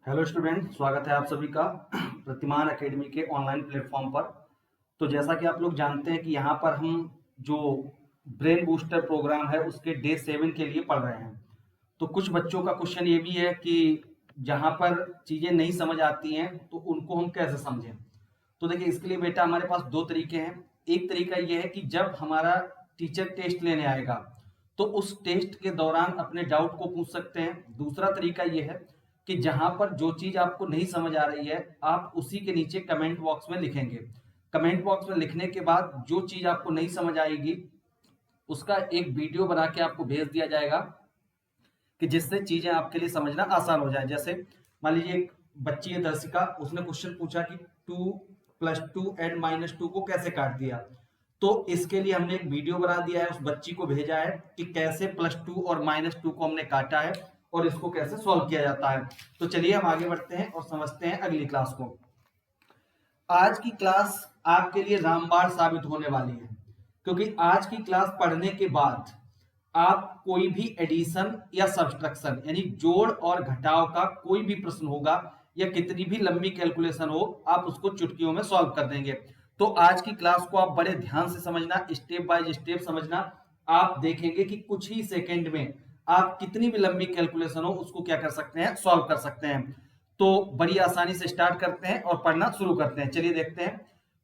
Hello student, स्वागत है आप सभी का प्रतिमान एकेडमी के ऑनलाइन प्लेटफॉर्म पर। तो जैसा कि आप लोग जानते हैं कि यहाँ पर हम जो ब्रेन बूस्टर प्रोग्राम है उसके डे 7 के लिए पढ़ रहे हैं। तो कुछ बच्चों का क्वेश्चन ये भी है कि जहाँ पर चीज़ें नहीं समझ आती हैं तो उनको हम कैसे समझें। तो देखिए, इसके लिए बेटा हमारे पास दो तरीके हैं। एक तरीका ये है कि जब हमारा टीचर टेस्ट लेने आएगा तो उस टेस्ट के दौरान अपने डाउट को पूछ सकते हैं। दूसरा तरीका ये है कि जहां पर जो चीज आपको नहीं समझ आ रही है आप उसी के नीचे कमेंट बॉक्स में लिखेंगे। कमेंट बॉक्स में लिखने के बाद जो चीज आपको नहीं समझ आएगी उसका एक वीडियो बना के आपको भेज दिया जाएगा कि जिससे चीजें आपके लिए समझना आसान हो जाए। जैसे मान लीजिए एक बच्ची है दर्शिका, उसने क्वेश्चन पूछा कि 2+2 एंड -2 को कैसे काट दिया। तो इसके लिए हमने एक वीडियो बना दिया है, उस बच्ची को भेजा है कि कैसे +2 और -2 को हमने काटा है और इसको कैसे सॉल्व किया जाता है। तो चलिए हम आगे बढ़ते हैं और समझते हैं अगली क्लास को। आज की क्लास आपके लिए रामबाण साबित होने वाली है, क्योंकि आज की क्लास पढ़ने के बाद आप कोई भी एडिशन या सब्ट्रैक्शन यानी जोड़ और घटाव का कोई भी प्रश्न होगा या कितनी भी लंबी कैलकुलेशन हो, आप उसको चुटकियों में सॉल्व कर देंगे। तो आज की क्लास को आप बड़े ध्यान से समझना, स्टेप बाय स्टेप समझना। आप देखेंगे कि कुछ ही सेकंड में आप कितनी भी लंबी कैलकुलेशन हो उसको क्या कर सकते हैं, सॉल्व कर सकते हैं। तो बड़ी आसानी से स्टार्ट करते हैं और पढ़ना शुरू करते हैं। चलिए देखते हैं।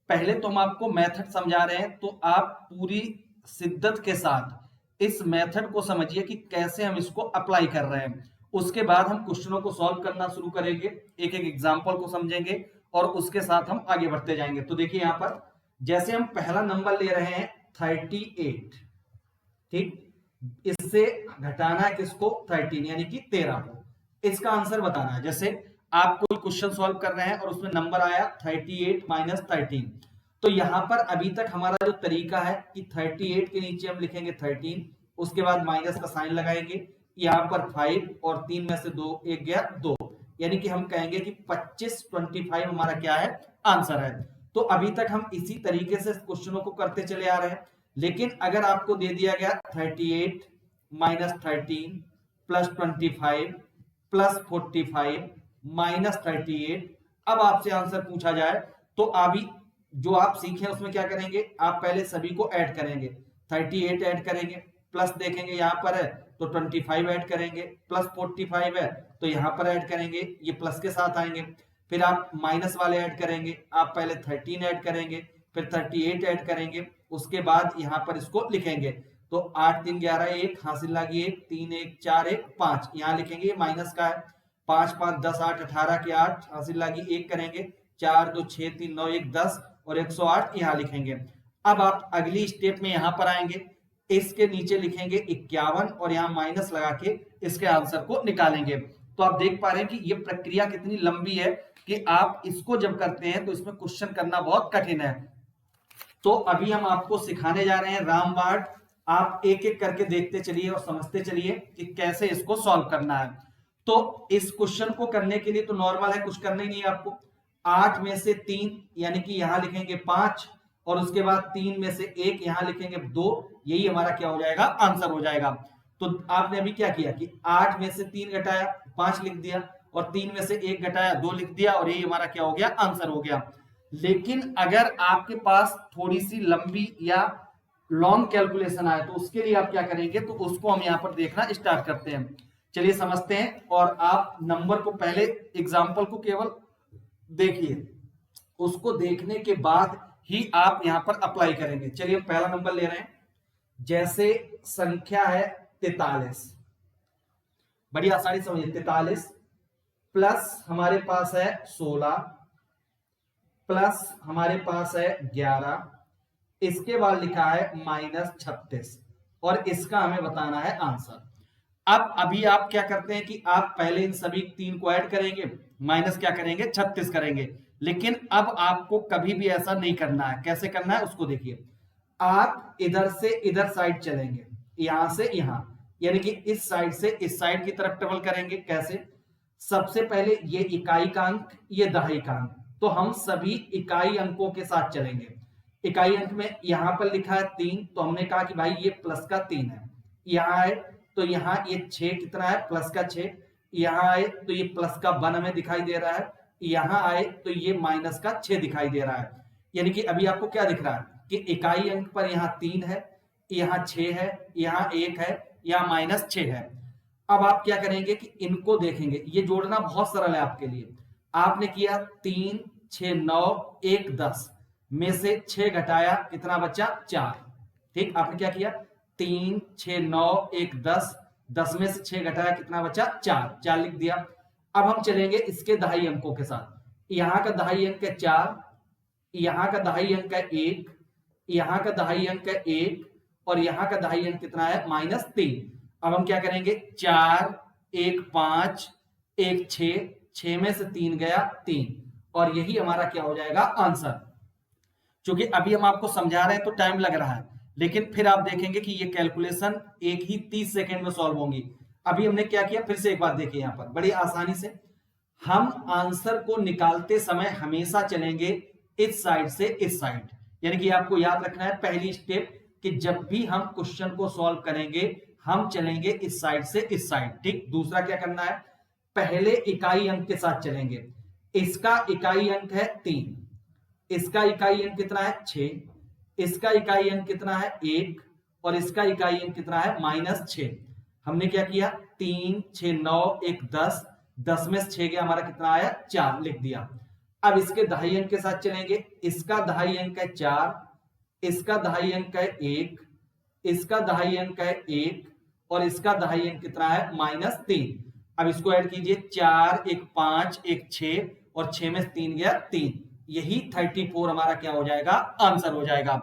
पहले तो हम आपको मेथड समझा रहे हैं, तो आप पूरी शिद्दत के साथ इस मेथड को समझिए कि कैसे हम इसको अप्लाई कर रहे हैं। उसके बाद हम क्वेश्चनों को सॉल्व करना शुरू करेंगे, एक एक एग्जांपल को समझेंगे और उसके साथ हम आगे बढ़ते जाएंगे। तो देखिए यहाँ पर जैसे हम पहला नंबर ले रहे हैं 38, ठीक, इससे घटाना है किसको, 13 यानी कि 13 को। इसका आंसर बताना है। जैसे आप कोई क्वेश्चन सॉल्व कर रहे हैं और उसमें नंबर आया 38 - 13, तो यहां पर अभी तक हमारा जो तरीका है कि 38 के नीचे हम लिखेंगे 13, उसके बाद माइनस का साइन लगाएंगे, यहाँ पर 5 और 3 में से 2 एक गया 2, यानी कि हम कहेंगे कि 25 हमारा क्या है, आंसर है। तो अभी तक हम इसी तरीके से क्वेश्चनों को करते चले आ रहे हैं। लेकिन अगर आपको दे दिया गया 38 - 13 +25 +45 -38, अब आपसे आंसर पूछा जाए तो अभी जो आप सीखे उसमें क्या करेंगे, आप पहले सभी को ऐड करेंगे। 38 ऐड करेंगे, प्लस देखेंगे यहाँ पर है तो 25 ऐड करेंगे, प्लस 45 है तो यहाँ पर ऐड करेंगे, ये प्लस के साथ आएंगे। फिर आप माइनस वाले ऐड करेंगे, आप पहले 13 ऐड करेंगे, फिर 38 ऐड करेंगे, उसके बाद यहाँ पर इसको लिखेंगे। तो 8 3 11 1 हासिल लागी 1 3 1 4 1 5, यहाँ लिखेंगे, ये माइनस का है। 5 5 10 8 18 के 8 हासिल लागी 1 करेंगे, 4 2 6 3 9 1 10 और 108 यहाँ लिखेंगे। अब आप अगली स्टेप में यहाँ पर आएंगे, इसके नीचे लिखेंगे 51 और यहाँ माइनस लगा के इसके आंसर को निकालेंगे। तो आप देख पा रहे हैं कि ये प्रक्रिया कितनी लंबी है कि आप इसको जब करते हैं तो इसमें क्वेश्चन करना बहुत कठिन है। तो अभी हम आपको सिखाने जा रहे हैं रामबाण। आप एक एक करके देखते चलिए और समझते चलिए कि कैसे इसको सॉल्व करना है। तो इस क्वेश्चन को करने के लिए तो नॉर्मल है, कुछ करना ही नहीं है आपको। 8 में से 3 यानी कि यहां लिखेंगे 5 और उसके बाद 3 में से 1 यहां लिखेंगे 2, यही हमारा क्या हो जाएगा, आंसर हो जाएगा। तो आपने अभी क्या किया कि 8 में से 3 घटाया 5 लिख दिया और 3 में से 1 घटाया 2 लिख दिया और यही हमारा क्या हो गया, आंसर हो गया। लेकिन अगर आपके पास थोड़ी सी लंबी या लॉन्ग कैलकुलेशन आए तो उसके लिए आप क्या करेंगे, तो उसको हम यहाँ पर देखना स्टार्ट करते हैं। चलिए समझते हैं और आप नंबर को पहले एग्जाम्पल को केवल देखिए, उसको देखने के बाद ही आप यहां पर अप्लाई करेंगे। चलिए हम पहला नंबर ले रहे हैं। जैसे संख्या है 43, बड़ी आसानी समझिए, 43 प्लस हमारे पास है 16 प्लस हमारे पास है 11, इसके बाद लिखा है -36 और इसका हमें बताना है आंसर। अब अभी आप क्या करते हैं कि आप पहले इन सभी 3 को ऐड करेंगे, माइनस क्या करेंगे, 36 करेंगे। लेकिन अब आपको कभी भी ऐसा नहीं करना है। कैसे करना है उसको देखिए। आप इधर से इधर साइड चलेंगे, यहां से यहां, यानी कि इस साइड से इस साइड की तरफ ट्रेवल करेंगे। कैसे, सबसे पहले ये इकाई का अंक, ये दहाई का अंक, तो हम सभी इकाई अंकों के साथ चलेंगे। इकाई अंक में यहां पर लिखा है 3, तो हमने कहा कि भाई ये प्लस का 3 है। यहां है तो यहाँ ये 6 कितना है, प्लस का 6, यहाँ आए तो ये प्लस का 1 हमें दिखाई दे रहा है, यहाँ आए तो ये माइनस का 6 दिखाई दे रहा है। यानी कि अभी आपको क्या दिख रहा है कि इकाई अंक पर यहाँ 3 है, यहाँ 6 है, यहाँ 1 है, यहाँ -6 है। अब आप क्या करेंगे कि इनको देखेंगे, ये जोड़ना बहुत सरल है आपके लिए। आपने किया 3 6 9 1 10 में से 6 घटाया, कितना बचा 4। ठीक, आपने क्या किया 3 6 9 1 10 10 में से 6 घटाया, कितना बचा 4, 4 लिख दिया। अब हम चलेंगे इसके दहाई अंकों के साथ। यहाँ का दहाई अंक है 4, यहाँ का दहाई अंक है 1, यहाँ का दहाई अंक है 1 और यहाँ का दहाई अंक कितना है -3। अब हम क्या करेंगे 4 1 5 1 6, 6 में से 3 गया 3 और यही हमारा क्या हो जाएगा आंसर। क्योंकि अभी हम आपको समझा रहे हैं तो टाइम लग रहा है, लेकिन फिर आप देखेंगे कि ये कैलकुलेशन एक ही 30 सेकंड में सॉल्व होंगी। अभी हमने क्या किया, फिर से एक बार देखिए, यहाँ पर बड़ी आसानी से हम आंसर को निकालते समय हमेशा चलेंगे इस साइड से इस साइड। यानी कि आपको याद रखना है पहली स्टेप कि जब भी हम क्वेश्चन को सॉल्व करेंगे हम चलेंगे इस साइड से इस साइड। ठीक, दूसरा क्या करना है, पहले इकाई अंक के साथ चलेंगे। इसका इकाई अंक है 3, इसका इकाई अंक कितना है 6, इसका इकाई अंक कितना है 1 और इसका इकाई अंक कितना है -6। हमने क्या किया 3 6 9 1 10, 10 में से 6 गया, हमारा कितना आया 4, लिख दिया। अब इसके दहाई अंक के साथ चलेंगे। इसका दहाई अंक है 4, इसका दहाई अंक है 1, इसका दहाई अंक है 1 और इसका दहाई अंक कितना है -3। अब इसको ऐड कीजिए, 4 1 5 1 6 और 6 में से 3 गया 3, यही 34 हमारा क्या हो जाएगा आंसर हो जाएगा।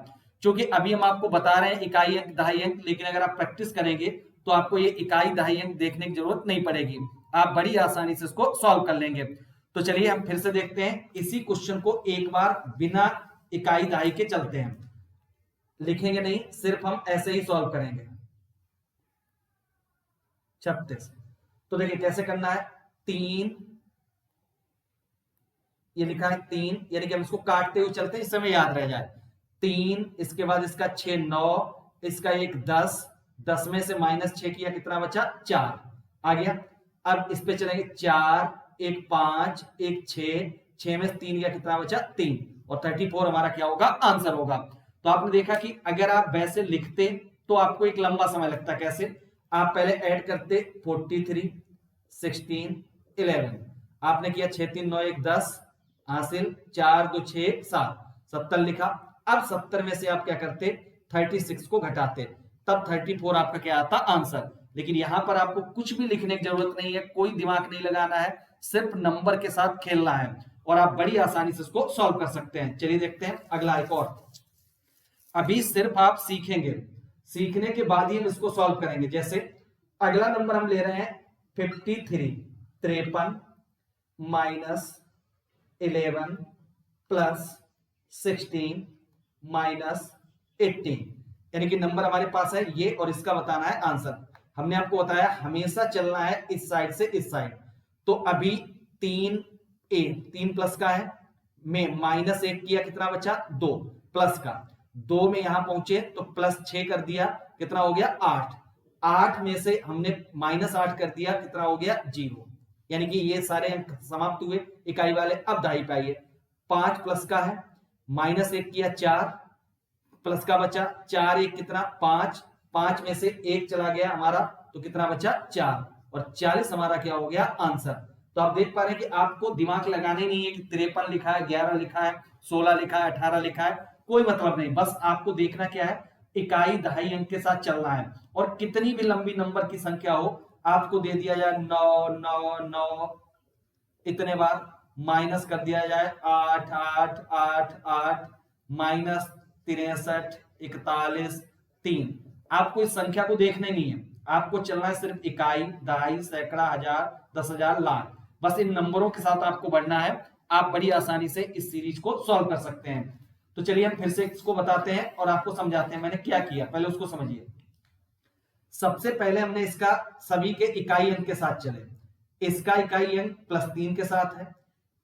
क्योंकि अभी हम आपको बता रहे हैं इकाई अंक दहाई अंक, लेकिन अगर आप प्रैक्टिस करेंगे तो आपको ये इकाई दहाई अंक देखने की जरूरत नहीं पड़ेगी, आप बड़ी आसानी से इसको सॉल्व कर लेंगे। तो चलिए हम फिर से देखते हैं इसी क्वेश्चन को एक बार बिना इकाई दहाई के चलते हैं। लिखेंगे नहीं, सिर्फ हम ऐसे ही सॉल्व करेंगे। 36, तो देखिए कैसे करना है। 3, ये लिखा है 3, यानी कि हम इसको काटते हुए चलते हैं, इस समय याद रह जाए। 3, इसके बाद इसका 6 9, इसका 1 10, 10 में से -6 किया, कितना बचा 4 आ गया। अब इस पे चलेंगे 4 1 5 1 6, 6 में से 3 गया, कितना बचा 3 और 34 हमारा क्या होगा आंसर होगा। तो आपने देखा कि अगर आप वैसे लिखते तो आपको एक लंबा समय लगता। कैसे, आप पहले ऐड करते 43 16 11, आपने किया 6 3 9 1 10 हासिल, 4 2 6 7, 70 लिखा। अब 70 में से आप क्या करते 36 को घटाते, तब 34 आपका क्या आता आंसर। लेकिन यहां पर आपको कुछ भी लिखने की जरूरत नहीं है, कोई दिमाग नहीं लगाना है, सिर्फ नंबर के साथ खेलना है और आप बड़ी आसानी से इसको सॉल्व कर सकते हैं। चलिए देखते हैं अगला एक और। अभी सिर्फ आप सीखेंगे, सीखने के बाद ही हम इसको सॉल्व करेंगे। जैसे अगला नंबर हम ले रहे हैं 53, 53 -11 +16 -18, यानी कि नंबर हमारे पास है ये और इसका बताना है आंसर। हमने आपको बताया हमेशा चलना है इस साइड से इस साइड। तो अभी 3 प्लस का है, में -1 किया, कितना बचा 2 प्लस का, 2 में यहां पहुंचे तो +6 कर दिया, कितना हो गया 8, 8 में से हमने -8 कर दिया, कितना हो गया 0, यानी कि ये सारे अंक समाप्त हुए इकाई वाले। अब दहाई पे आइए, 5 प्लस का है, -1 किया 4 प्लस का बचा 4 1 कितना 5, 5 में से 1 चला गया हमारा, तो कितना बचा 4 और 40 हमारा क्या हो गया आंसर। तो आप देख पा रहे हैं कि आपको दिमाग लगाने नहीं है कि 53 लिखा है, 11 लिखा है, 16 लिखा है, 18 लिखा है, कोई मतलब नहीं। बस आपको देखना क्या है, इकाई दहाई अंक के साथ चलना है और कितनी भी लंबी नंबर की संख्या हो आपको दे दिया जाए 9 9 9, इतने बार माइनस कर दिया जाए 8 8 8 8 -63 41 3, आपको इस संख्या को देखना नहीं है, आपको चलना है सिर्फ इकाई दहाई सैकड़ा हजार 10,000 लाख, बस इन नंबरों के साथ आपको बढ़ना है। आप बड़ी आसानी से इस सीरीज को सॉल्व कर सकते हैं। तो चलिए हम फिर से इसको बताते हैं और आपको समझाते हैं मैंने क्या किया, पहले उसको समझिए। सबसे पहले हमने इसका सभी के इकाई अंक के साथ चले। इसका इकाई अंक +3 के साथ है,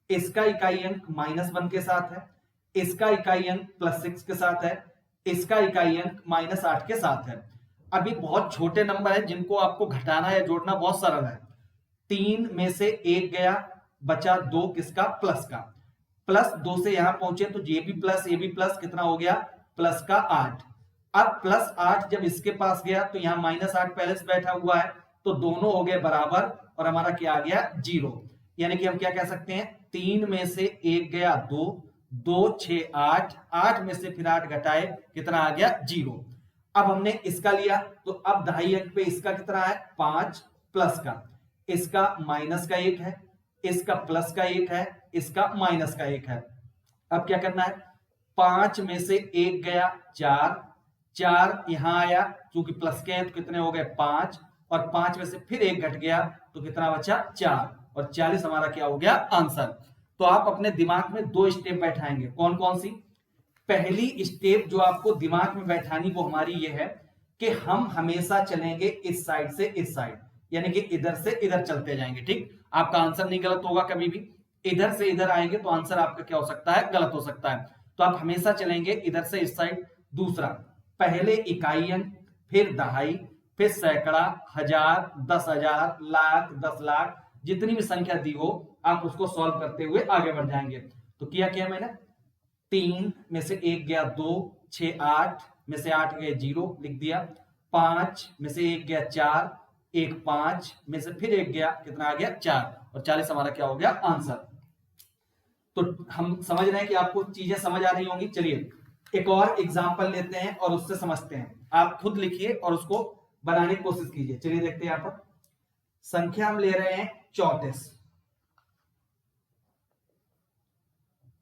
इसका इकाई अंक -1 के साथ है, इसका इकाई अंक +6 के साथ है, इसका इकाई अंक -8 के साथ है। अभी बहुत छोटे नंबर है जिनको आपको घटाना या जोड़ना बहुत सरल है। 3 में से 1 गया, बचा 2 किसका, प्लस का। प्लस 2 से यहां पहुंचे तो ये भी प्लस कितना हो गया, प्लस का 8। अब प्लस 8 जब इसके पास गया तो यहां -8 पहले से बैठा हुआ है, तो दोनों हो गए बराबर और हमारा क्या आ गया, 0। यानी कि हम क्या कह सकते हैं, 3 में से 1 गया 2, 2 6 8, 8 में से फिर 8 घटाए कितना आ गया, 0। अब हमने इसका लिया तो अब दहाई अंक पे इसका कितना है, 5 प्लस का, इसका माइनस का 1 है, इसका प्लस का 1 है, इसका माइनस का 1 है। अब क्या करना है, 5 में से 1 गया 4, 4 यहां आया, क्योंकि प्लस के हैं तो कितने हो गए 5, और 5 में से फिर 1 घट गया तो कितना बचा 4, और 40 हमारा क्या हो गया, आंसर। तो आप अपने दिमाग में 2 स्टेप बैठाएंगे, कौन कौन सी। पहली स्टेप जो आपको दिमाग में बैठानी वो हमारी ये है कि हम हमेशा चलेंगे इस साइड से इस साइड, यानी कि इधर से इधर चलते जाएंगे। ठीक, आपका आंसर नहीं गलत होगा कभी भी। इधर से इधर आएंगे तो आंसर आपका क्या हो सकता है, गलत हो सकता है। तो आप हमेशा चलेंगे इधर से इस साइड। दूसरा, पहले इकाई अंक, फिर दहाई, फिर सैकड़ा, हजार, 10,000, लाख, 10 लाख, जितनी भी संख्या दी हो आप उसको सॉल्व करते हुए आगे बढ़ जाएंगे। तो किया क्या मैंने, 3 में से 1 गया 2, 6 8 में से 8 गए 0 लिख दिया, 5 में से 1 गया 4, 1 5 में से फिर 1 गया, कितना आ गया 4, और 40 हमारा क्या हो गया, आंसर। तो हम समझ रहे हैं कि आपको चीजें समझ आ रही होंगी। चलिए एक और एग्जांपल लेते हैं और उससे समझते हैं। आप खुद लिखिए और उसको बनाने की कोशिश कीजिए। चलिए देखते हैं यहां पर संख्या हम ले रहे हैं 34,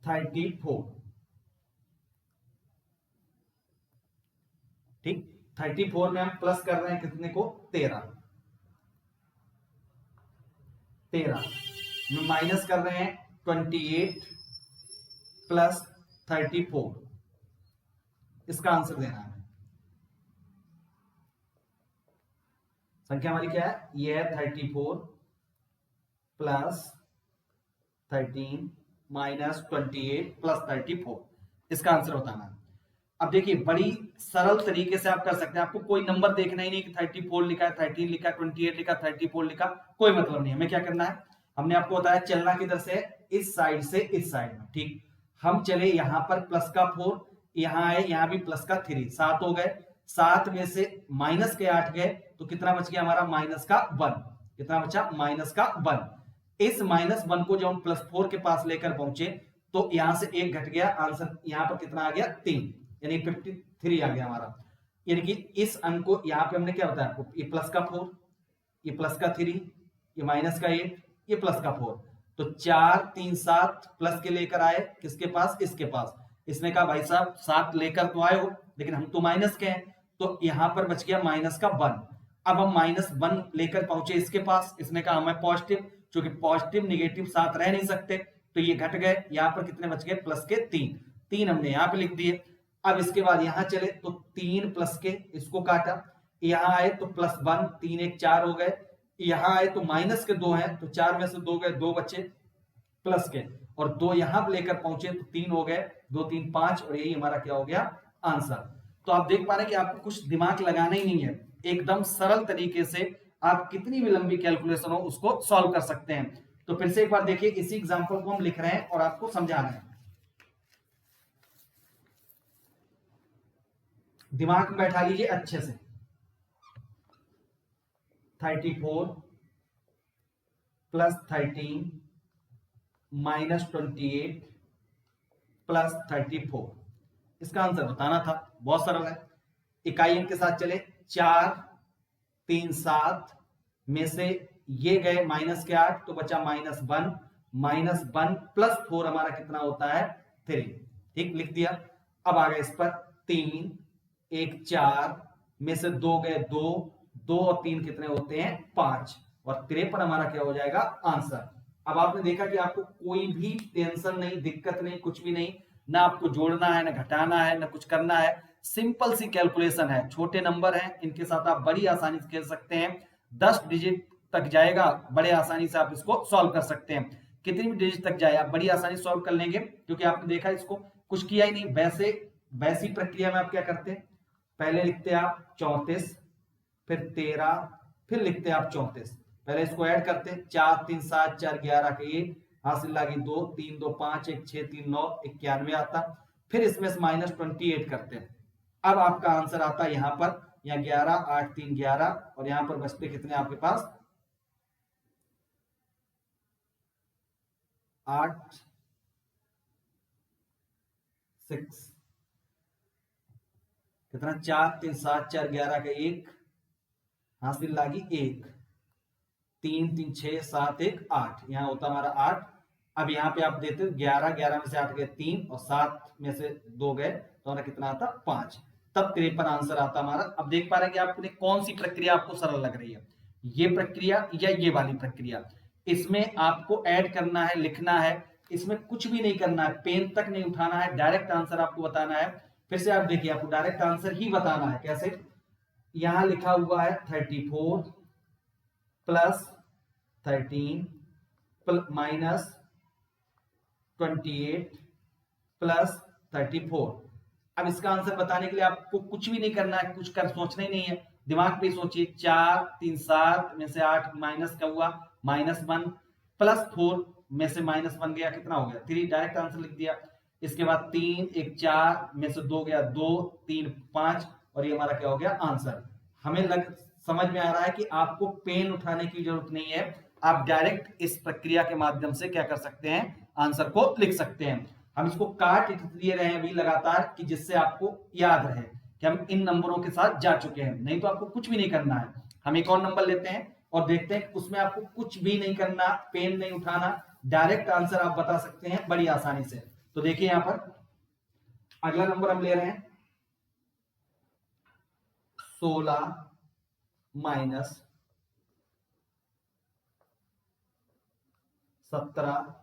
34। ठीक, 34 में हम प्लस कर रहे हैं कितने को, 13, 13 में माइनस कर रहे हैं 28 प्लस 34। इसका आंसर देना है। संख्या हमारी क्या है, ये है 34 प्लस 13 माइनस 28 प्लस 34। इसका आंसर बताना है। अब देखिए बड़ी सरल तरीके से आप कर सकते हैं। आपको कोई नंबर देखना ही नहीं कि 34 लिखा है, 13 लिखा है, 28 लिखा, 34 लिखा, कोई मतलब नहीं। हमें क्या करना है, हमने आपको बताया चलना किधर से, इस साइड से इस साइड में। ठीक, हम चले यहां पर प्लस का 4, यहां आए यहां भी प्लस का 3, 7 हो गए। 7 में से माइनस के 8 गए तो कितना बच गया हमारा, माइनस का 1। कितना बचा, माइनस का 1। इस -1 को जब हम +4 के पास लेकर पहुंचे तो यहां से 1 घट गया, आंसर यहां पर कितना आ गया, 3, यानी 53 आ गया हमारा। यानी कि इस अंक को यहां पे हमने क्या बताया आपको, ये प्लस का 4, ये प्लस का 3, ये माइनस का 8, ये प्लस का 4। तो 4 3 7 प्लस के लेकर आए किसके पास, इसके पास। इसने कहा भाई साहब 7 लेकर तो आए हो लेकिन हम तो माइनस के हैं, तो यहां पर बच गया माइनस का 1। अब हम -1 लेकर पहुंचे इसके पास, इसने कहा हमें पॉजिटिव, क्योंकि पॉजिटिव निगेटिव साथ रह नहीं सकते, तो ये घट गए। यहां पर कितने बच गए, प्लस के 3, 3 हमने यहां पे लिख दिए। अब इसके बाद यहां चले तो 3 प्लस के, इसको काटा, यहां आए तो +1, 3 1 4 हो गए। यहां आए तो माइनस के 2 हैं तो 4 में से 2 गए, 2 बचे प्लस के, और 2 यहां लेकर पहुंचे तो 3 हो गए, 2 3 5, और यही हमारा क्या हो गया, आंसर। तो आप देख पा रहे हैं कि आपको कुछ दिमाग लगाना ही नहीं है, एकदम सरल तरीके से आप कितनी भी लंबी कैलकुलेशन हो उसको सॉल्व कर सकते हैं। तो फिर से एक बार देखिए, इसी एग्जांपल को हम लिख रहे हैं और आपको समझा रहे हैं। दिमाग में बैठा लीजिए अच्छे से। 34 प्लस 13 माइनस 28 प्लस 34, इसका आंसर बताना था। बहुत सरल है। इकाई अंक के साथ चले, 4 3 7 में से ये गए माइनस के 8 तो बचा -1, -1 प्लस 4 हमारा कितना होता है, 3। ठीक, लिख दिया। अब आ गए इस पर 3 1 4 में से 2 गए 2, 2 और 3 कितने होते हैं, 5, और 53 हमारा क्या हो जाएगा, आंसर। अब आपने देखा कि आपको कोई भी टेंशन नहीं, दिक्कत नहीं, कुछ भी नहीं, ना आपको जोड़ना है, ना घटाना है, ना कुछ करना है। सिंपल सी कैलकुलेशन है, छोटे नंबर हैं, इनके साथ आप बड़ी आसानी से खेल सकते हैं। 10 डिजिट तक जाएगा, बड़े आसानी से आप इसको सॉल्व कर सकते हैं। कितनी भी डिजिट तक जाए आप बड़ी आसानी से सॉल्व कर लेंगे, क्योंकि आपने देखा इसको कुछ किया ही नहीं। वैसी प्रक्रिया में आप क्या करते हैं, पहले लिखते हैं आप 34, फिर 13, फिर लिखते हैं आप 34। पहले इसको ऐड करते हैं, 4 3 7 4 11 के 1 हासिल लागी 2 3 2 5 1 6 3 9 91 आता। फिर इसमें से -28 करते हैं। अब आपका आंसर आता है यहाँ पर, यहाँ 11 8 3 11 और यहाँ पर बचते कितने आपके पास 8 6 कितना 4 3 7 4 11 का 1 हासिल लागी 1 3 3 6 7 1 8 यहाँ होता हमारा 8। अब यहाँ पे आप देते 11 11 में से 8 गए 3 और 7 में से 2 गए तो हमारा कितना आता 5, तब 53 आंसर आता हमारा। अब देख पा रहे हैं कि आपने कौन सी प्रक्रिया आपको सरल लग रही है, ये प्रक्रिया या ये वाली प्रक्रिया। इसमें आपको ऐड करना है, लिखना है, इसमें कुछ भी नहीं करना है, पेन तक नहीं उठाना है, डायरेक्ट आंसर आपको बताना है। फिर से आप देखिए, आपको डायरेक्ट आंसर ही बताना है। कैसे? यहां लिखा हुआ है 34 प्लस 13 माइनस 28 प्लस 34। अब इसका आंसर बताने के लिए आपको कुछ भी नहीं करना है, कुछ कर सोचना ही नहीं है, दिमाग पे सोचिए। 4 3 7 में से 8 माइनस का हुआ -1 प्लस 4 में से -1 गया, कितना हो गया 3, डायरेक्ट आंसर लिख दिया। इसके बाद 3 1 4 में से 2 गया 2 3 5 और ये हमारा क्या हो गया आंसर। हमें समझ में आ रहा है कि आपको पेन उठाने की जरूरत नहीं है, आप डायरेक्ट इस प्रक्रिया के माध्यम से क्या कर सकते हैं, आंसर को लिख सकते हैं। हम इसको काट इसलिए रहे हैं अभी लगातार कि जिससे आपको याद रहे कि हम इन नंबरों के साथ जा चुके हैं, नहीं तो आपको कुछ भी नहीं करना है। हम एक और नंबर लेते हैं और देखते हैं, उसमें आपको कुछ भी नहीं करना, पेन नहीं उठाना, डायरेक्ट आंसर आप बता सकते हैं बड़ी आसानी से। तो देखिए यहां पर अगला नंबर हम ले रहे हैं 16 minus 17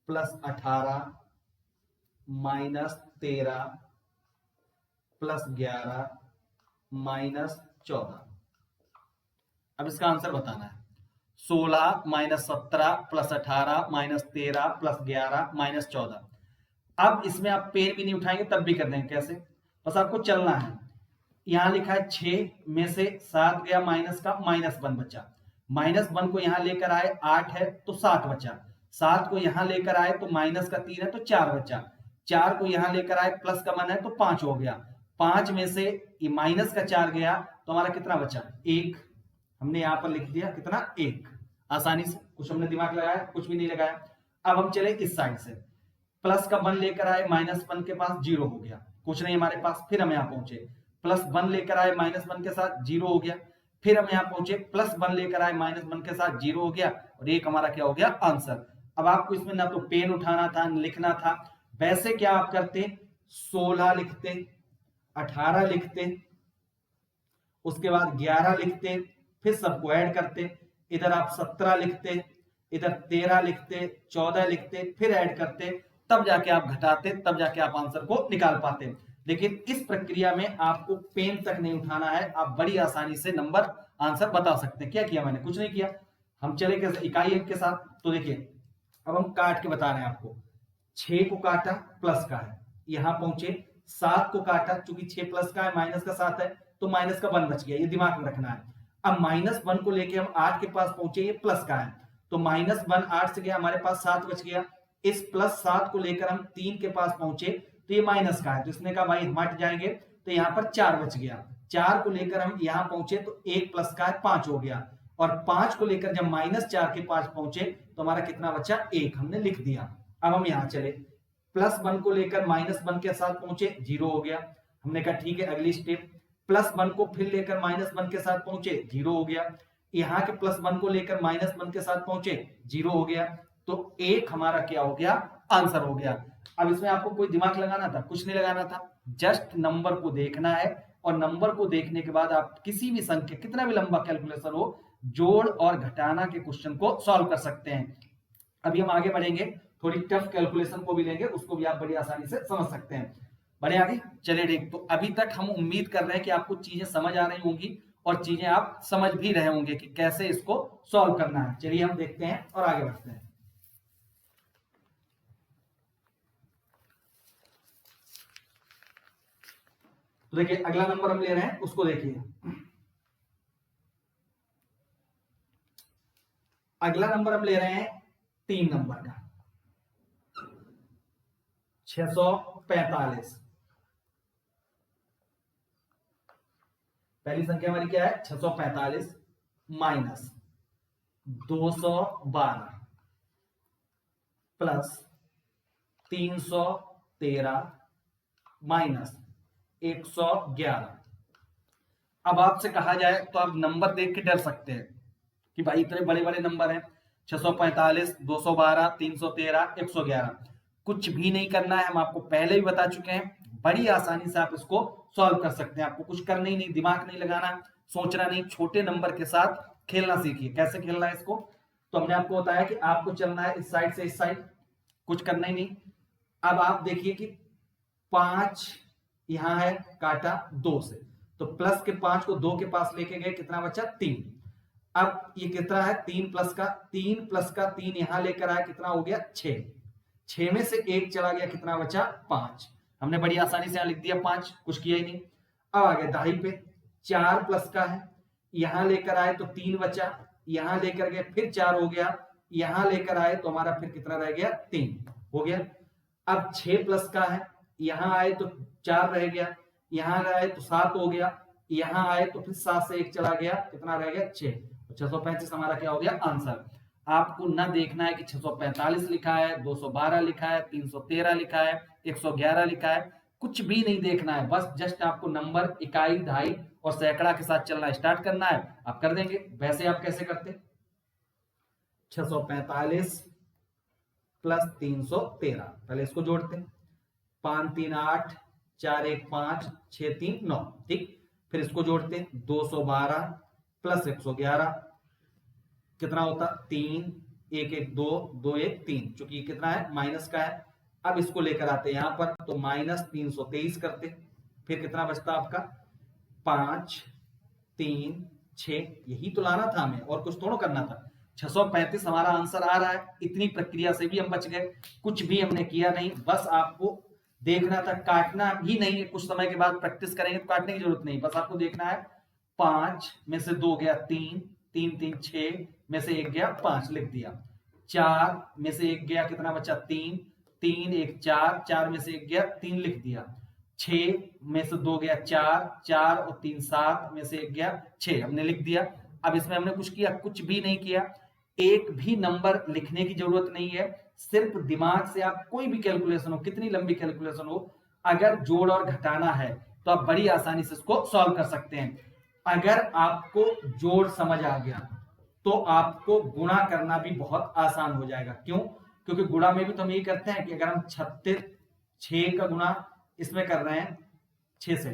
plus 18 minus 13 plus 11 minus 14। अब इसका आंसर बताना है। 16 minus 17 plus 18 minus 13 plus 11 minus 14। अब इसमें आप पेन भी नहीं उठाएंगे तब भी कर देंगे। कैसे? बस आपको चलना है। यहां लिखा है 6 में से 7 गया माइनस का, -1 बचा। -1 को यहां लेकर आए 8 है तो 7 बचा। 7 को यहां लेकर आए तो माइनस का 3 है तो 4 बचा। 4 को यहां लेकर आए प्लस का 1 है तो 5 हो गया। 5 में से ये माइनस का 4 गया तो हमारा कितना बचा 1। हमने यहां पर लिख दिया कितना 1, आसानी से, कुछ हमने दिमाग लगाया कुछ भी नहीं लगाया। अब हम चले इस साइड से, प्लस का 1 लेकर आए, -1 के पास 0 हो गया, कुछ नहीं हमारे पास। फिर हम यहां पहुंचे, +1 लेकर आए -1 के साथ 0 हो गया। फिर हम यहां पहुंचे, +1 लेकर आए -1 के साथ 0 हो गया और एक हमारा क्या हो गया आंसर। अब आपको इसमें ना तो पेन उठाना था न लिखना था, वैसे क्या आप करते 16 लिखते, 18 लिखते, उसके बाद 11 लिखते, फिर सबको ऐड करते। इधर आप 17 लिखते, इधर 13 लिखते, 14 लिखते, फिर ऐड करते, तब जाके आप घटाते, तब जाके आप आंसर को निकाल पाते। लेकिन इस प्रक्रिया में आपको पेन तक नहीं उठाना है, आप बड़ी आसानी से नंबर आंसर बता सकते हैं। क्या किया मैंने? कुछ नहीं किया। हम चले कैसे इकाई अंक के साथ, तो देखिए अब हम काट के बता रहे हैं आपको। 6 को काटा, प्लस का है, यहां पहुंचे। 7 को काटा, चूंकि 6 प्लस का है, माइनस का 7 है तो माइनस का 1 बच गया, ये दिमाग में रखना है। अब -1 को लेके हम 8 के पास पहुंचे, ये प्लस का है तो -1 8 से गया, हमारे पास 7 बच गया। इस +7 को लेकर हम 3 के पास पहुंचे तो ये माइनस का है, तो इसने कहा भाई हट जाएंगे, तो यहाँ पर 4 बच गया। 4 को लेकर हम यहाँ पहुंचे तो 1 प्लस का है 5 हो गया, और 5 को लेकर जब -4 के पास पहुंचे तो हमारा कितना बचा 1, हमने लिख दिया। अब हम यहाँ चले, +1 को लेकर -1 के साथ पहुंचे 0 हो गया, हमने कहा ठीक है अगली स्टेप। +1 को फिर लेकर -1 के साथ पहुंचे 0 हो गया, यहाँ के +1 को लेकर -1 के साथ पहुंचे 0 हो गया, तो 1 हमारा क्या हो गया आंसर हो गया। अब इसमें आपको कोई दिमाग लगाना था? कुछ नहीं लगाना था, जस्ट नंबर को देखना है और नंबर को देखने के बाद आप किसी भी संख्या, कितना भी लंबा कैलकुलेशन हो, जोड़ और घटाना के क्वेश्चन को सॉल्व कर सकते हैं। अभी हम आगे बढ़ेंगे, थोड़ी टफ कैलकुलेशन को भी लेंगे, उसको भी आप बड़ी आसानी से समझ सकते हैं। बढ़े आगे, चलिए ठीक। तो अभी तक हम उम्मीद कर रहे हैं कि आपको चीजें समझ आ रही होंगी और चीजें आप समझ भी रहे होंगे कि कैसे इसको सॉल्व करना है। चलिए हम देखते हैं और आगे बढ़ते हैं। तो देखिए अगला नंबर हम ले रहे हैं, उसको देखिए अगला नंबर हम ले रहे हैं 3 नंबर का 645। पहली संख्या हमारी क्या है 645 माइनस 212 प्लस 313 माइनस 111। अब आपसे कहा जाए तो आप नंबर देख के डर सकते हैं कि भाई इतने बड़े बड़े नंबर हैं 645, 212, 313, 111। कुछ भी नहीं करना है, हम आपको पहले भी बता चुके हैं। बड़ी आसानी से आप इसको सॉल्व कर सकते हैं। आपको कुछ करना ही नहीं, दिमाग नहीं लगाना, सोचना नहीं, छोटे नंबर के साथ खेलना सीखिए। कैसे खेलना है इसको, तो हमने आपको बताया कि आपको चलना है इस साइड से इस साइड, कुछ करना ही नहीं। अब आप देखिए कि 5 यहां है काटा 2 से, तो प्लस के 5 को 2 के पास लेके गए, कितना बचा 3। अब ये कितना है 3 प्लस का 3 यहां लेकर आया, कितना हो गया 6। 6 में से 1 चला गया, कितना बचा 5। हमने बड़ी आसानी से यहां लिख दिया 5, कुछ किया ही नहीं। अब आ गया दाई पे, 4 प्लस का है, यहां लेकर आए तो 3 बचा, यहां लेकर गए फिर 4 हो गया, यहां लेकर आए तो हमारा फिर कितना रह गया 3 हो गया। अब 6 प्लस का है, यहां आए तो 4 रह गया, यहां आए तो 7 हो गया, यहां आए तो फिर 7 से 1 चला गया, कितना रह गया 6। 635 हमारा क्या हो गया आंसर। आपको ना देखना है कि 645 लिखा है, 212 लिखा है, 313 लिखा है, 111 लिखा है, कुछ भी नहीं देखना है। बस जस्ट आपको नंबर, इकाई, दहाई और सैकड़ा के साथ चलना स्टार्ट करना है, आप कर देंगे। वैसे आप कैसे करते, 645 प्लस 313, पहले इसको जोड़ते, 5 3 8, 4 1 5, 6 3 9, ठीक। फिर इसको जोड़ते 212 प्लस 111, कितना होता 3 1 1 2 2 1 3, चूंकि कितना है माइनस का है। अब इसको लेकर आते यहां पर, तो माइनस 323 करते, फिर कितना बचता आपका 5 3 6, यही तो लाना था हमें, और कुछ थोड़ा करना था। 635 हमारा आंसर आ रहा है। इतनी प्रक्रिया से भी हम बच गए, कुछ भी हमने किया नहीं, बस आपको देखना था, काटना भी नहीं है। कुछ समय के बाद प्रैक्टिस करेंगे तो काटने की जरूरत नहीं, बस आपको देखना है 5 में से 2 गया 3, 3 3 6 में से 1 गया 5, लिख दिया। 4 में से 1 गया, कितना बचा 3, 3 1 4, 4 में से 1 गया 3, लिख दिया। 6 में से 2 गया 4, 4 और 3 7 में से 1 गया 6, हमने लिख दिया। अब इसमें हमने कुछ किया, कुछ भी नहीं किया। एक भी नंबर लिखने की जरूरत नहीं है, सिर्फ दिमाग से आप कोई भी कैलकुलेशन हो, कितनी लंबी कैलकुलेशन हो, अगर जोड़ और घटाना है तो आप बड़ी आसानी से इसको सॉल्व कर सकते हैं। अगर आपको जोड़ समझ आ गया तो आपको गुणा करना भी बहुत आसान हो जाएगा। क्यों, क्योंकि गुणा में भी तो हम यही करते हैं कि अगर हम 36 6 का गुणा इसमें कर रहे हैं 6 से,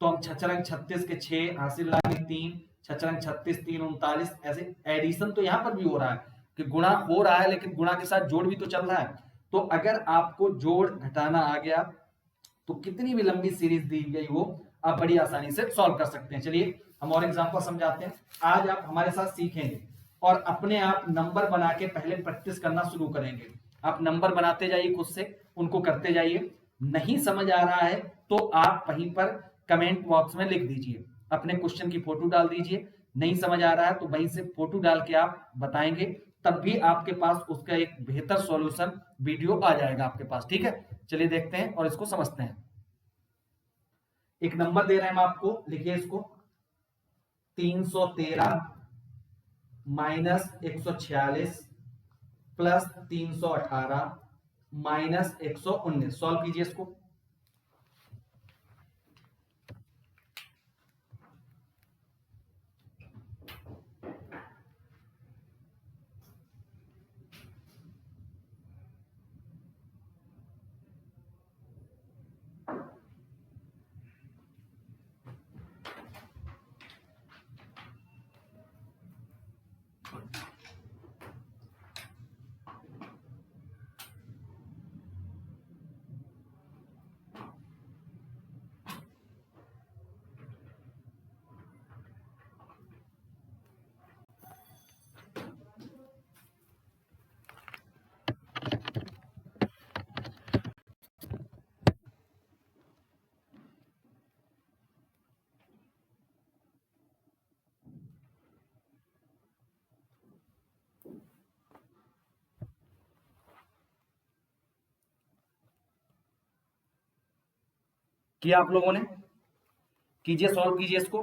तो हम 36 के 6 हासिल लागे 3, 36 3 39, ऐसे एडिशन तो यहां पर भी हो रहा है कि गुणा हो रहा है, लेकिन गुणा के साथ जोड़ भी तो चल रहा है। तो अगर आपको जोड़ घटाना आ गया तो कितनी भी लंबी सीरीज दी गई हो, आप बड़ी आसानी से सॉल्व कर सकते हैं। चलिए हम और एग्जांपल समझाते हैं। आज आप हमारे साथ सीखेंगे और अपने आप नंबर बना के पहले प्रैक्टिस करना शुरू करेंगे। आप नंबर बनाते जाइए, खुद से उनको करते जाइए। नहीं समझ आ रहा है तो आप वहीं पर कमेंट बॉक्स में लिख दीजिए, अपने क्वेश्चन की फोटो डाल दीजिए। नहीं समझ आ रहा है तो वहीं से फोटो डाल के आप बताएंगे, तब भी आपके पास उसका एक बेहतर सॉल्यूशन वीडियो आ जाएगा आपके पास। ठीक है, चलिए देखते हैं और इसको समझते हैं। एक नंबर दे रहे हैं हम आपको, लिखिए इसको 313 माइनस 146 प्लस 318 माइनस 119। सॉल्व कीजिए इसको। किया आप लोगों ने? कीजिए, सॉल्व कीजिए इसको।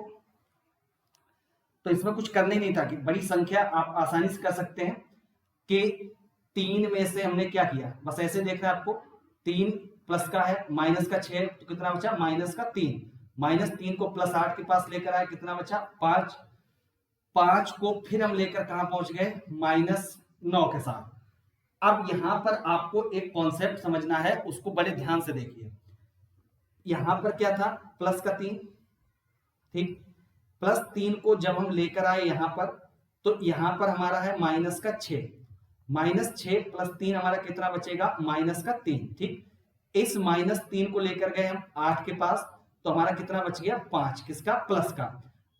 तो इसमें कुछ करने नहीं था कि बड़ी संख्या आप आसानी से कर सकते हैं कि 3 में से हमने क्या किया, बस ऐसे देखना है आपको। 3 प्लस का है, माइनस का 6, तो कितना बचा? माइनस का 3। माइनस 3 को प्लस 8 के पास लेकर आए, कितना बचा? 5। 5 को फिर हम लेकर कहां पहुंच गए? -9 के साथ। अब यहां पर आपको एक कॉन्सेप्ट समझना है, उसको बड़े ध्यान से देखिए। यहां पर क्या था? प्लस का 3, ठीक। प्लस 3 को जब हम लेकर आए यहां पर, तो यहां पर हमारा है माइनस का 6। -6 प्लस 3 हमारा कितना बचेगा? माइनस का 3, ठीक। इस -3 को लेकर गए हम 8 के पास, तो हमारा कितना बच गया? 5। किसका? प्लस का।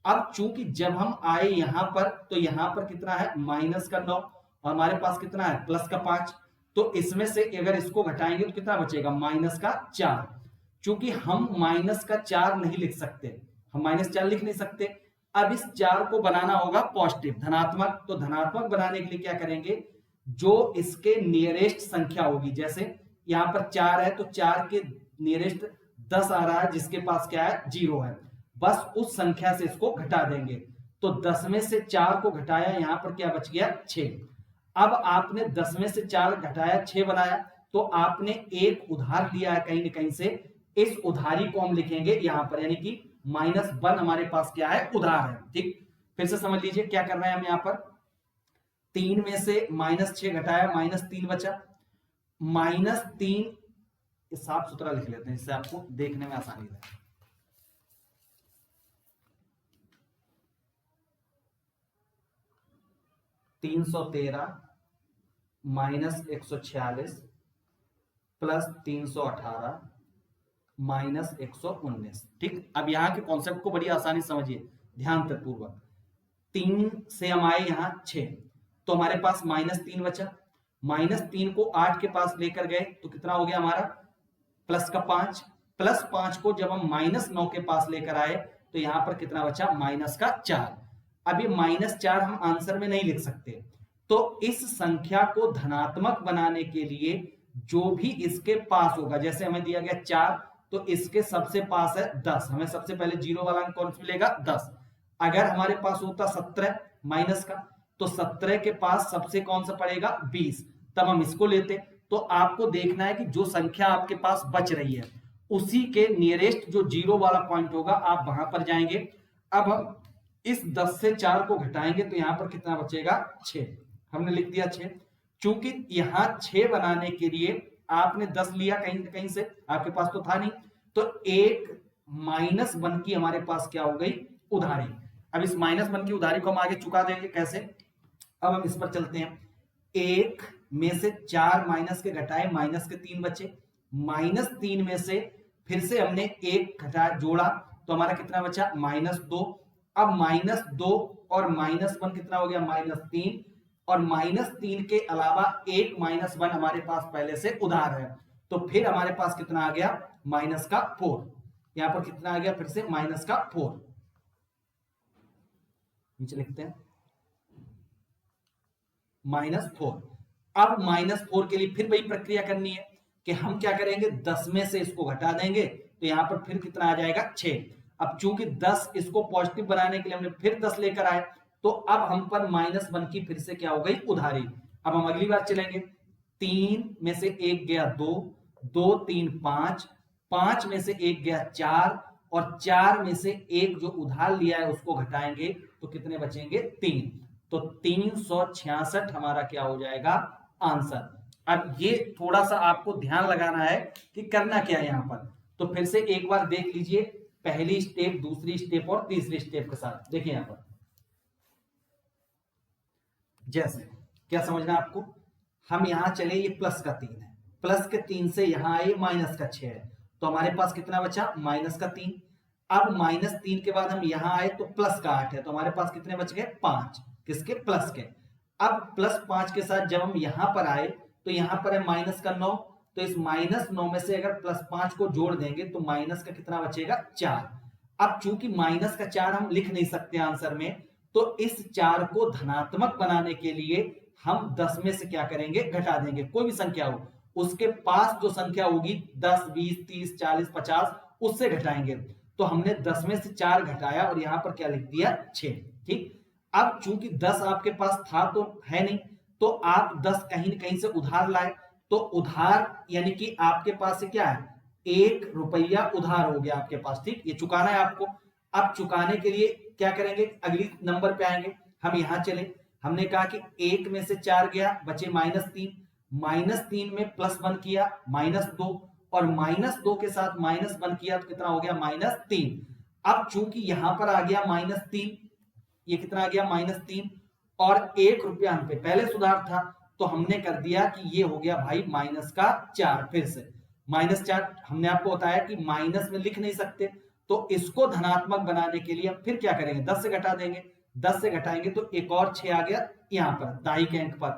अब चूंकि जब हम आए यहां पर, तो यहां पर कितना है? माइनस का 9, और हमारे पास कितना है? प्लस का 5। तो इसमें से अगर इसको घटाएंगे तो कितना बचेगा? माइनस का 4। चूंकि हम माइनस का 4 नहीं लिख सकते, हम -4 लिख नहीं सकते। अब इस 4 को बनाना होगा पॉजिटिव, धनात्मक। तो धनात्मक बनाने के लिए क्या करेंगे? जो इसके नियरेस्ट संख्या होगी, जैसे यहां पर 4 है, तो 4 के नियरेस्ट 10 आ रहा है, जिसके पास क्या है? 0 है। बस उस संख्या से इसको घटा देंगे। तो 10 में से 4 को घटाया, यहां पर क्या बच गया? 6। अब आपने 10 में से 4 घटाया, 6 बनाया, तो आपने एक उधार लिया है कहीं ना कहीं से। इस उधारी को हम लिखेंगे यहां पर, यानी कि -1 हमारे पास क्या है? उधार है, ठीक। फिर से समझ लीजिए क्या कर रहे हैं हम यहां पर। 3 में से -6 घटाया, -3 बचा। -3 साफ सुथरा लिख लेते हैं, इससे आपको देखने में आसानी है। 313 -146 प्लस 318 -119, ठीक। अब यहां के कॉन्सेप्ट को बड़ी आसानी समझिए, ध्यान पूर्वक। 3 से हम आए यहां 6, तो हमारे पास -3 बचा। -3 को 8 के पास लेकर गए, तो कितना हो गया हमारा? प्लस का 5। प्लस 5 को जब हम -9 के पास लेकर आए, तो यहां पर कितना बचा? माइनस का 4। अब ये -4 हम आंसर में नहीं लिख सकते, तो इस संख्या को धनात्मक बनाने के लिए जो भी इसके पास होगा, जैसे हमें दिया गया 4, तो इसके सबसे पास है 10, हमें सबसे पहले 0 वाला अंक कौन सा मिलेगा? 10। अगर हमारे पास होता 17 माइनस का, तो 17 के पास सबसे कौन सा पड़ेगा? 20, तब हम इसको लेते। तो आपको देखना है कि जो संख्या आपके पास बच रही है, उसी के नियरेस्ट जो 0 वाला पॉइंट होगा, आप वहां पर जाएंगे। अब हम इस 10 से 4 को घटाएंगे, तो यहां पर कितना बचेगा? 6। हमने लिख दिया 6। चूंकि यहां 6 बनाने के लिए आपने 10 लिया कहीं कहीं से, आपके पास तो था नहीं, तो एक -1 की हमारे पास क्या हो गई? उधारी। अब इस -1 की उधारी को हम आगे चुका देंगे, कैसे? अब हम इस पर चलते हैं। 1 में से 4 माइनस के घटाए, -3 बचे। -3 में से फिर से हमने 1 घटाया, जोड़ा, तो हमारा कितना बचा? -2। अब -2 और -1 कितना हो गया? -3। और -3 के अलावा एक -1 हमारे पास पहले से उधार है, तो फिर हमारे पास कितना आ गया? -4। यहां पर कितना आ गया? फिर से -4। नीचे लिखते हैं -4। अब -4 के लिए फिर वही प्रक्रिया करनी है कि हम क्या करेंगे? 10 में से इसको घटा देंगे, तो यहां पर फिर कितना आ जाएगा? 6। अब चूंकि 10 इसको पॉजिटिव बनाने के लिए हमने फिर 10 लेकर आए, तो अब हम पर -1 की फिर से क्या हो गई? उधारी। अब हम अगली बार चलेंगे। 3 में से 1 गया 2, 2 3 5, 5 में से 1 गया 4, और 4 में से 1 जो उधार लिया है उसको घटाएंगे, तो कितने बचेंगे? 3। तो 366 हमारा क्या हो जाएगा? आंसर। अब ये थोड़ा सा आपको ध्यान लगाना है कि करना क्या है यहां पर। तो फिर से एक बार देख लीजिए, पहली स्टेप, दूसरी स्टेप और तीसरी स्टेप के साथ देखिए यहां पर। जैसे क्या समझना है आपको? हम यहां चले, ये प्लस का 3 है, प्लस के 3 से यहां आए माइनस का 6 है, तो हमारे पास कितना बचा? -3। अब -3 के बाद हम यहां आए तो प्लस का 8 है, तो हमारे पास कितने बच गए? 5। किसके? प्लस के। अब +5 के साथ जब हम यहां पर आए, तो यहां पर है -9, तो इस -9 में से अगर +5 को जोड़ देंगे, तो माइनस का कितना बचेगा? 4। अब चूंकि -4 हम लिख नहीं सकते आंसर में, तो इस 4 को धनात्मक बनाने के लिए हम 10 में से क्या करेंगे? घटा देंगे। कोई भी संख्या हो, उसके पास जो संख्या होगी 10, 20, 30, 40, 50, उससे घटाएंगे। तो हमने 10 में से 4 घटाया और यहां पर क्या लिख दिया 6। ठीक, अब चूंकि 10 आपके पास था तो है नहीं, तो आप 10 कहीं न कहीं से उधार लाए, तो उधार यानी कि आपके पास से क्या है, 1 रुपया उधार हो गया आपके पास। ठीक, ये चुकाना है आपको। अब चुकाने के लिए क्या करेंगे, अगली नंबर पे आएंगे। हम यहां चले, हमने कहा कि 1 में से 4 गया, बचे -3, -3 में +1 किया -2, और -2 के साथ -1 किया तो कितना हो गया -3। अब चूंकि यहां पर आ गया -3, ये कितना आ गया -3, और 1 रुपया हम पे पहले सुधार था, तो हमने कर दिया कि ये हो गया भाई -4। फिर से -4, हमने आपको बताया कि माइनस में लिख नहीं सकते, तो इसको धनात्मक बनाने के लिए फिर क्या करेंगे, 10 से घटा देंगे। 10 से घटाएंगे तो एक और 6 आ गया यहां पर दाई के अंक पर।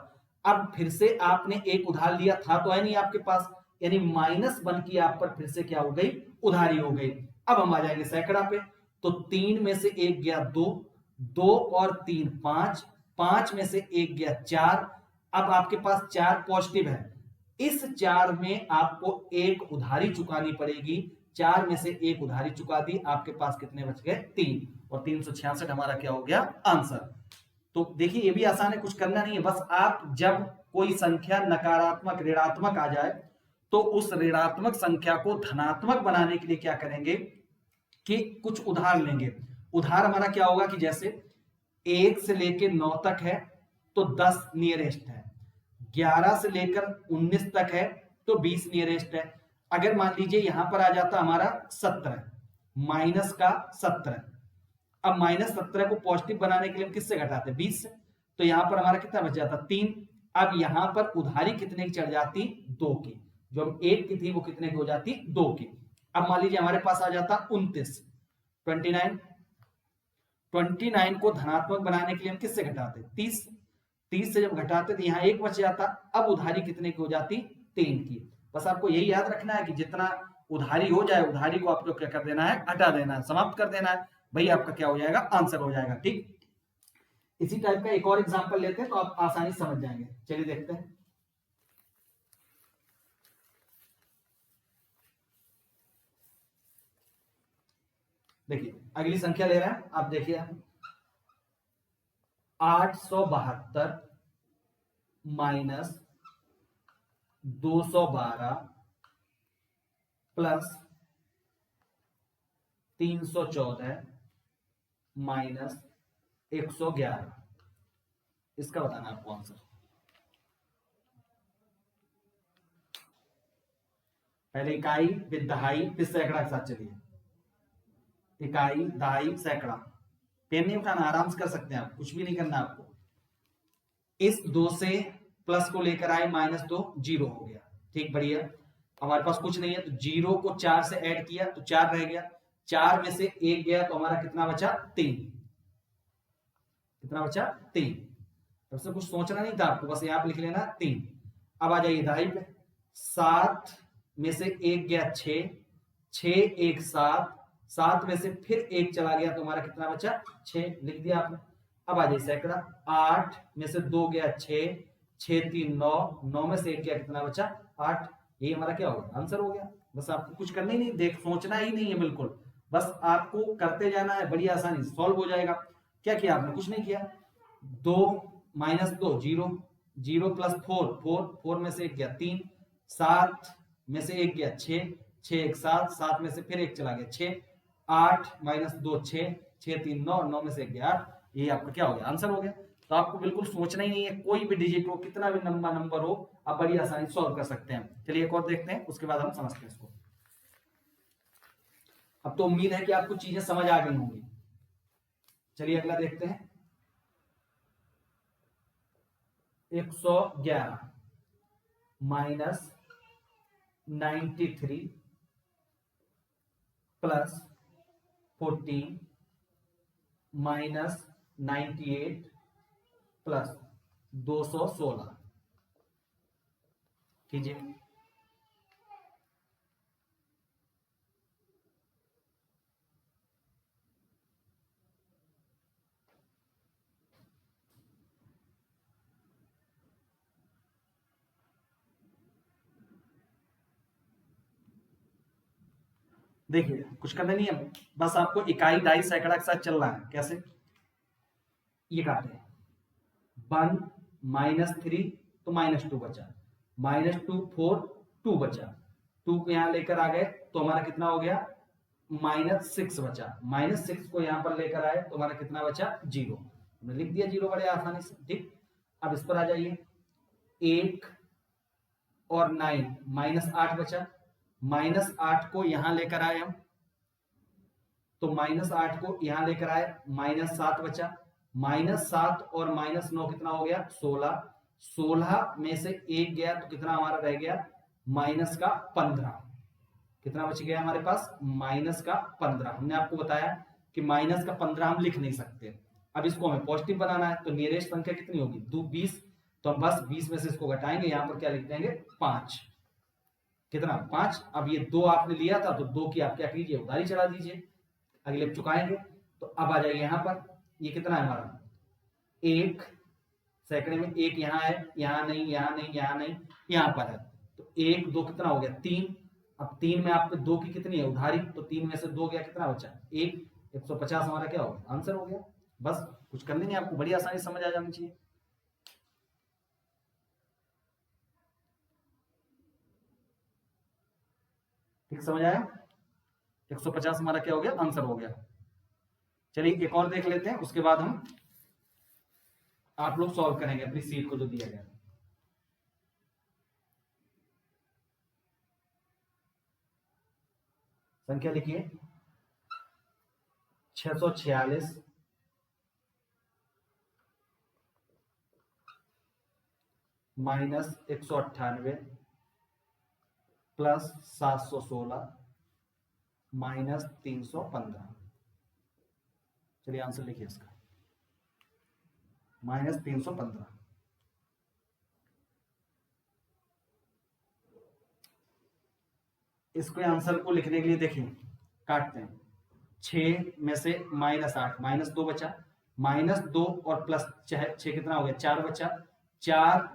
अब फिर से आपने एक उधार लिया था तो है नहीं आपके पास, यानी -1 की आप पर फिर से क्या हो गई, उधारी हो गई। अब हम आ जाएंगे सैकड़ा पे, तो 3 में से 1 गया 2, 2 और 3 5, 5 में से 1 गया 4। अब आपके पास 4 पॉजिटिव है, इस 4 में आपको एक उधारी चुकानी पड़ेगी। 4 में से एक उधारी चुका दी, आपके पास कितने बच गए 3, और 366 हमारा क्या हो गया आंसर। तो देखिए ये भी आसान है, कुछ करना नहीं है, बस आप जब कोई संख्या नकारात्मक ऋणात्मक आ जाए तो उस ऋणात्मक संख्या को धनात्मक बनाने के लिए क्या करेंगे कि कुछ उधार लेंगे। उधार हमारा क्या होगा कि जैसे 1 से लेकर 9 तक है तो 10 नियरेस्ट है, 11 से लेकर 19 तक है तो 20 नियरेस्ट है। अगर मान लीजिए यहां पर आ जाता हमारा 17, माइनस का 17, अब -17 को पॉजिटिव बनाने के लिए हम किससे घटाते हैं 20 से, तो यहां पर हमारा कितना बच जाता 3। अब यहां पर उधारी कितने की चढ़ जाती 2 की, जो 1 की थी वो कितने की हो जाती 2 की। अब मान लीजिए हमारे पास आ जाता 29, 29, 29 को धनात्मक बनाने के लिए हम किससे घटाते 30, 30 से जब घटाते तो यहां 1 बच जाता। अब उधारी कितने की हो जाती 3 की। बस आपको यही याद रखना है कि जितना उधारी हो जाए उधारी को आपको क्या कर देना है, हटा देना है, समाप्त कर देना है, भाई आपका क्या हो जाएगा आंसर हो जाएगा। ठीक, इसी टाइप का एक और एग्जांपल लेते हैं तो आप आसानी समझ जाएंगे। चलिए देखते हैं। देखिए अगली संख्या ले रहे हैं, आप देखिए 872 माइनस 212 प्लस 314 माइनस 111, इसका बताना आपको आंसर। पहले इकाई फिर दहाई फिर सैकड़ा के साथ चलिए, इकाई दहाई सैकड़ा। पेन नहीं उठाना, आराम से कर सकते हैं आप, कुछ भी नहीं करना आपको। इस 2 से प्लस को लेकर आए -2, 0 हो गया। ठीक, बढ़िया। हमारे पास कुछ नहीं है तो 0 को 4 से ऐड किया तो 4 रह गया, 4 में से 1 गया तो हमारा कितना बचा 3, कितना बचा 3। तब से कुछ सोचना नहीं था आपको, बस यहां पर लिख लेना 3। अब आ जाइए दहाई पे, 7 में से 1 गया 6, 6 1 7, 7 में से फिर 1 चला गया तो हमारा कितना बचा 6, लिख दिया आपने। अब आ जाइए सैकड़ा, 8 में से 2 गया 6, 6 3 9, 9 में से 1 गया कितना बचा 8, यही हमारा क्या हो गया आंसर हो गया। बस आपको कुछ करना ही नहीं, देख सोचना ही नहीं है बिल्कुल, बस आपको करते जाना है, बड़ी आसानी से सॉल्व हो जाएगा। क्या किया आपने, कुछ नहीं किया। 2 -2 0, 0 प्लस 4 4, 4 में से 1 गया 3, 7 में से 1 गया 6, 6 1 7, 7 में से फिर 1 चला गया 6, 8 -2 6, 6 3 9, 9 में से 1 गया 8, ये आपका क्या हो गया आंसर हो गया। तो आपको बिल्कुल सोचना ही नहीं है, कोई भी डिजिट हो कितना भी लंबा नंबर हो आप बड़ी आसानी से सॉल्व कर सकते हैं। चलिए एक और देखते हैं, उसके बाद हम समझते हैं इसको। अब तो उम्मीद है कि आपको चीजें समझ आ गई होंगी। चलिए अगला देखते हैं, 111 माइनस 93 प्लस 14 माइनस 98 प्लस 216 कीजिए। देखिए कुछ करना नहीं है, बस आपको इकाई दहाई सैकड़ा के साथ चलना है। कैसे? ये काटे 1 -3 तो -2 बचा, -2 4 2 बचा, 2 को यहाँ लेकर आ गए तो हमारा कितना हो गया, -6 बचा, -6 को यहाँ पर लेकर आए तो हमारा कितना बचा, 0। हमने लिख दिया 0 बड़े आसानी से। ठीक, अब इस पर आ जाइए, 1 और 9 -8 बचा, -8 को यहां लेकर आए हम तो -8 को यहां लेकर आए, -7 बचा, -7 और -9 कितना हो गया, 16, 16 में से 1 गया तो कितना हमारा रह गया, -15। कितना बच गया हमारे पास, -15। हमने आपको बताया कि -15 हम लिख नहीं सकते। अब इसको हमें पॉजिटिव बनाना है तो नियरेस्ट संख्या कितनी होगी, 20, तो हम बस 20 में से इसको घटाएंगे, यहां पर क्या लिख देंगे, 5। कितना, 5। अब ये 2 आपने लिया था तो 2 की आप क्या कीजिए, उधारी चढ़ा दीजिए, अगले चुकाएंगे। तो अब आ जाइए यहां पर, ये कितना है हमारा, 1 सैकड़े में 1 यहाँ है, यहाँ नहीं, यहाँ नहीं, यहाँ नहीं, यहाँ पर है, तो 1 2 कितना हो गया, 3। अब 3 में आपको 2 की कितनी है, उधारी, तो 3 में से 2 गया, कितना बचा, 1। 150 हमारा क्या हो गया, आंसर हो गया। बस कुछ करने नहीं, आपको बड़ी आसानी समझ आ जानी चाहिए। ठीक समझ आया, 150 हमारा क्या हो गया, आंसर हो गया। चलिए एक और देख लेते हैं, उसके बाद हम आप लोग सॉल्व करेंगे अपनी सीट को जो दिया गया। संख्या लिखिए, 646 -198 प्लस 716 -315। चलिए आंसर लिखिए इसका, -315। इसके आंसर को लिखने के लिए देखिए, काटते हैं, 6 में से -8, -2 बचा, -2 और +6 कितना हो गया, 4 बचा, 4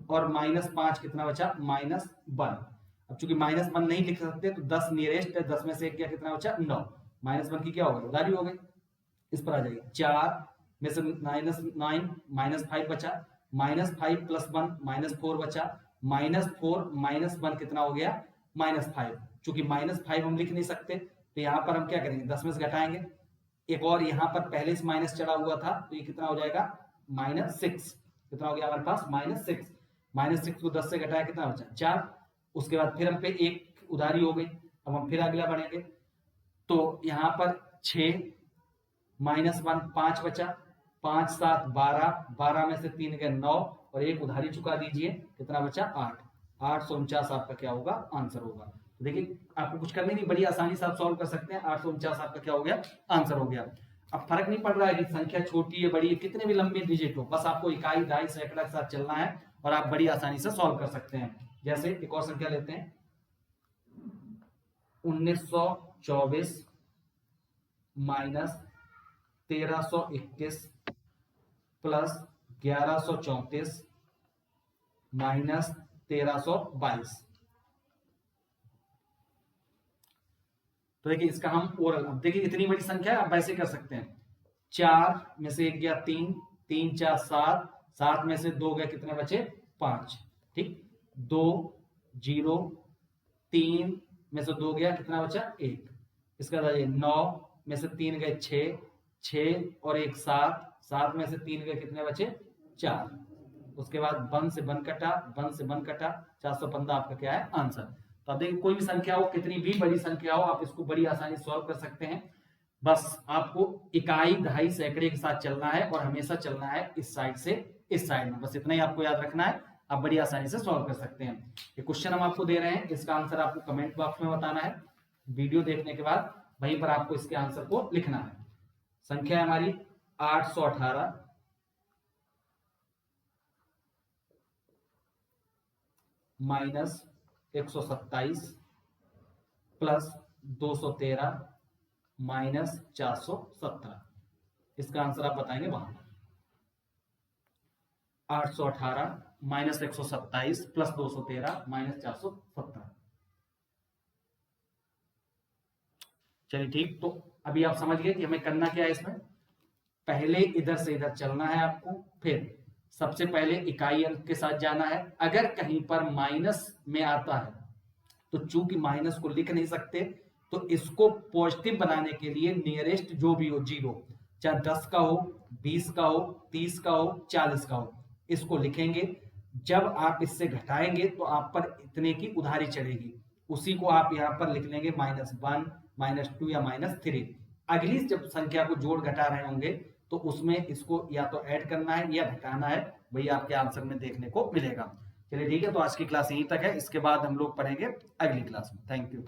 और -5 कितना बचा, -1। अब चूंकि -1 नहीं लिख सकते तो 10 नियरेस्ट है, 10 में से 1 क्या, कितना बचा, 9। -1 की क्या हो गई, उधारी हो गई। इस पर आ जाइए, 4 में से -9 -5 बचा, -5 + 1 -4 बचा, -4 -1 कितना हो गया, -5। चूंकि -5 हम लिख नहीं सकते तो यहाँ पर हम क्या करेंगे, 10 में से घटाएंगे। एक और यहाँ पर पहले से माइनस चढ़ा हुआ था तो ये कितना हो जाएगा, -6। कितना हो गया हमारे पास, -6। -6 को 10 से घटाया, कितना बचा, 4। उसके बाद फिर हम पे एक उधारी हो गई, अब हम फिर अगला बढ़ेंगे तो यहाँ पर 6 -1 5 बचा, 5 7 12, 12 में से 3 गए 9 और एक उधारी चुका दीजिए, कितना बचा, 8। 849 आपका क्या होगा, आंसर होगा। तो देखिए आपको कुछ करने नहीं, बड़ी आसानी से आप सॉल्व कर सकते हैं। 849 आपका क्या हो गया, आंसर हो गया। अब फर्क नहीं पड़ रहा है कि संख्या छोटी है बड़ी है, कितने भी लंबे डिजिट हो, बस आपको इकाई दहाई सैकड़ा के साथ चलना है और आप बड़ी आसानी से सॉल्व कर सकते हैं। जैसे एक और संख्या लेते हैं, 1924 -1321 प्लस 1134 -1322। तो देखिए इसका हम ओरल, अब देखिए इतनी बड़ी संख्या है, आप वैसे कर सकते हैं, 4 में से 1 गया 3, 3 4 7, 7 में से 2 गए, कितने बचे, 5। ठीक, 2 0, 3 में से 2 गया, कितना बचा, 1। इसका बताइए, 9 में से 3 गए 6, 6 और 1 7, 7 में से 3 गए, कितने बचे, 4। उसके बाद 1 से 1 कटा, 1 से 1 कटा, 415 आपका क्या है, आंसर। तो अब देखिए कोई भी संख्या हो, कितनी भी बड़ी संख्या हो, आप इसको बड़ी आसानी से सॉल्व कर सकते हैं। बस आपको इकाई दहाई सैकड़े के साथ चलना है और हमेशा चलना है इस साइड से इस साइड में, बस इतना ही आपको याद रखना है। आप बड़ी आसानी से सॉल्व कर सकते हैं। ये क्वेश्चन हम आपको दे रहे हैं, इसका आंसर आपको कमेंट बॉक्स में बताना है। वीडियो देखने के बाद वहीं पर आपको इसके आंसर को लिखना है। संख्या है हमारी 818 -127 प्लस 213 -417। इसका आंसर आप बताएंगे वहां। 818 -127 प्लस 213 -417। चलिए ठीक, तो अभी आप समझ गए कि हमें करना क्या है इसमें। पहले इधर से इधर चलना है आपको, फिर सबसे पहले इकाई अंक के साथ जाना है। अगर कहीं पर माइनस में आता है तो चूंकि माइनस को लिख नहीं सकते, तो इसको पॉजिटिव बनाने के लिए नियरेस्ट जो भी हो जीरो, चाहे 10 का हो, 20 का हो, 30 का हो, 40 का हो, इसको लिखेंगे। जब आप इससे घटाएंगे तो आप पर इतने की उधारी चढ़ेगी, उसी को आप यहाँ पर लिख लेंगे -1, -2 या -3। अगली जब संख्या को जोड़ घटा रहे होंगे तो उसमें इसको या तो ऐड करना है या घटाना है, वही आपके आंसर में देखने को मिलेगा। चलिए ठीक है, तो आज की क्लास यहीं तक है, इसके बाद हम लोग पढ़ेंगे अगली क्लास में। Thank you.